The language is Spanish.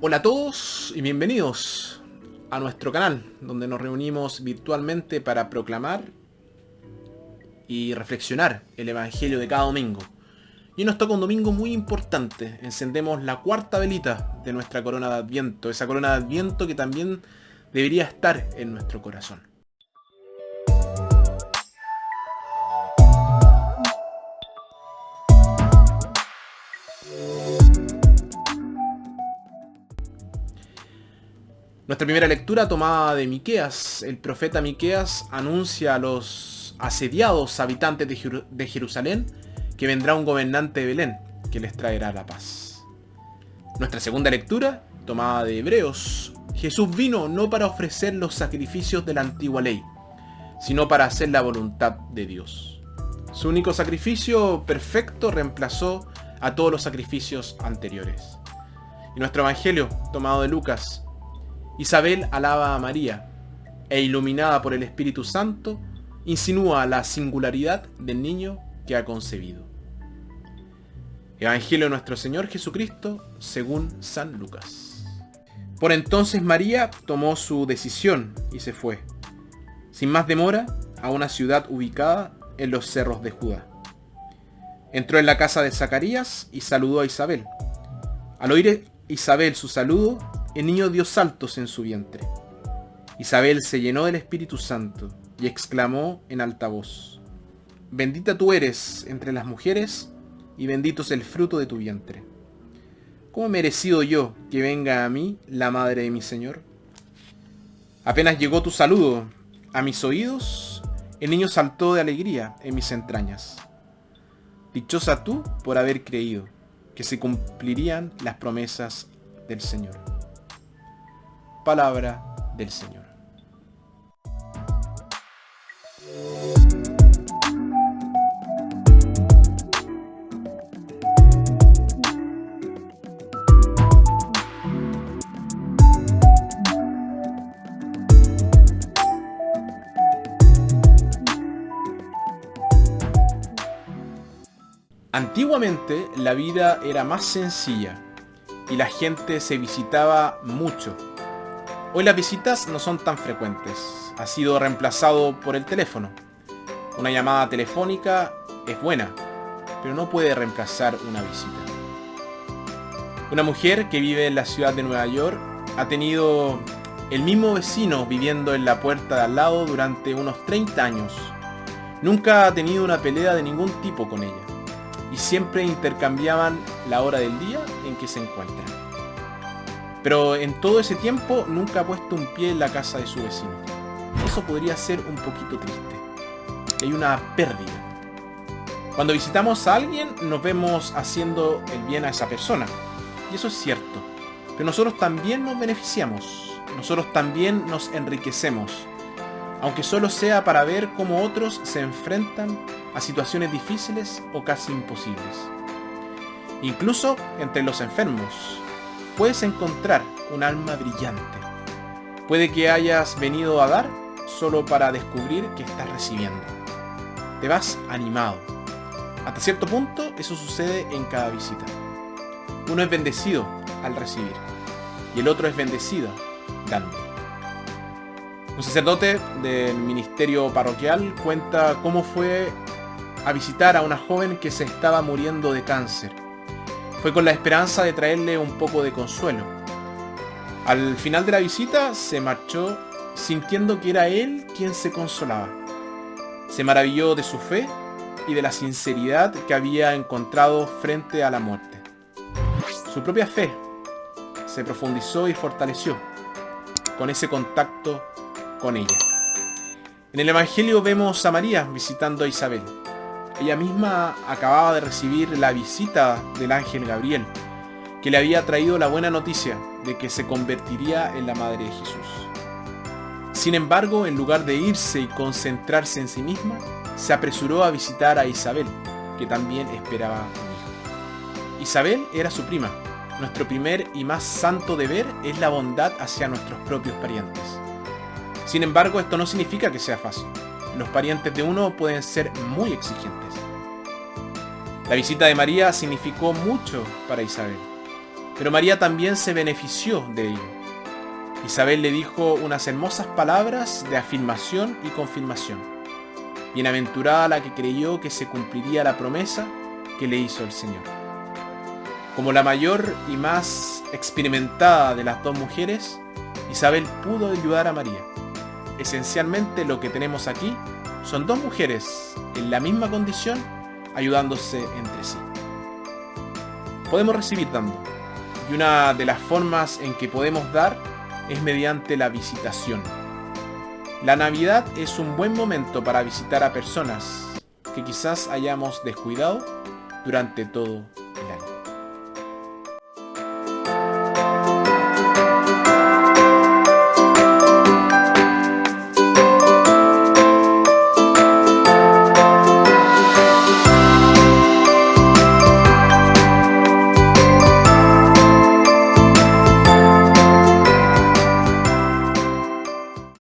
Hola a todos y bienvenidos a nuestro canal, donde nos reunimos virtualmente para proclamar y reflexionar el Evangelio de cada domingo. Y nos toca un domingo muy importante. Encendemos la cuarta velita de nuestra corona de Adviento, esa corona de Adviento que también debería estar en nuestro corazón. Nuestra primera lectura tomada de Miqueas. El profeta Miqueas anuncia a los asediados habitantes de Jerusalén que vendrá un gobernante de Belén que les traerá la paz. Nuestra segunda lectura, tomada de Hebreos. Jesús vino no para ofrecer los sacrificios de la antigua ley, sino para hacer la voluntad de Dios. Su único sacrificio perfecto reemplazó a todos los sacrificios anteriores. Y nuestro evangelio, tomado de Lucas. Isabel alaba a María e, iluminada por el Espíritu Santo, insinúa la singularidad del niño que ha concebido. Evangelio de nuestro Señor Jesucristo según San Lucas. Por entonces María tomó su decisión y se fue, sin más demora, a una ciudad ubicada en los cerros de Judá. Entró en la casa de Zacarías y saludó a Isabel. Al oír Isabel su saludo, el niño dio saltos en su vientre. Isabel se llenó del Espíritu Santo y exclamó en alta voz: Bendita tú eres entre las mujeres y bendito es el fruto de tu vientre. ¿Cómo he merecido yo que venga a mí la madre de mi Señor? Apenas llegó tu saludo a mis oídos, el niño saltó de alegría en mis entrañas. Dichosa tú por haber creído que se cumplirían las promesas del Señor. Palabra del Señor. Antiguamente la vida era más sencilla y la gente se visitaba mucho. Hoy las visitas no son tan frecuentes, ha sido reemplazado por el teléfono. Una llamada telefónica es buena, pero no puede reemplazar una visita. Una mujer que vive en la ciudad de Nueva York ha tenido el mismo vecino viviendo en la puerta de al lado durante unos 30 años. Nunca ha tenido una pelea de ningún tipo con ella y siempre intercambiaban la hora del día en que se encuentran. Pero en todo ese tiempo nunca ha puesto un pie en la casa de su vecino. Eso podría ser un poquito triste. Hay una pérdida. Cuando visitamos a alguien nos vemos haciendo el bien a esa persona. Y eso es cierto. Pero nosotros también nos beneficiamos. Nosotros también nos enriquecemos. Aunque solo sea para ver cómo otros se enfrentan a situaciones difíciles o casi imposibles. Incluso entre los enfermos puedes encontrar un alma brillante. Puede que hayas venido a dar solo para descubrir que estás recibiendo. Te vas animado. Hasta cierto punto eso sucede en cada visita. Uno es bendecido al recibir y el otro es bendecido dando. Un sacerdote del ministerio parroquial cuenta cómo fue a visitar a una joven que se estaba muriendo de cáncer. Fue con la esperanza de traerle un poco de consuelo. Al final de la visita se marchó sintiendo que era él quien se consolaba. Se maravilló de su fe y de la sinceridad que había encontrado frente a la muerte. Su propia fe se profundizó y fortaleció con ese contacto con ella. En el Evangelio vemos a María visitando a Isabel. Ella misma acababa de recibir la visita del ángel Gabriel, que le había traído la buena noticia de que se convertiría en la madre de Jesús. Sin embargo, en lugar de irse y concentrarse en sí misma, se apresuró a visitar a Isabel, que también esperaba un hijo. Isabel era su prima. Nuestro primer y más santo deber es la bondad hacia nuestros propios parientes. Sin embargo, esto no significa que sea fácil. Los parientes de uno pueden ser muy exigentes. La visita de María significó mucho para Isabel. Pero María también se benefició de ello. Isabel le dijo unas hermosas palabras de afirmación y confirmación. Bienaventurada la que creyó que se cumpliría la promesa que le hizo el Señor. Como la mayor y más experimentada de las dos mujeres, Isabel pudo ayudar a María. Esencialmente lo que tenemos aquí son dos mujeres en la misma condición ayudándose entre sí. Podemos recibir dando, y una de las formas en que podemos dar es mediante la visitación. La Navidad es un buen momento para visitar a personas que quizás hayamos descuidado durante todo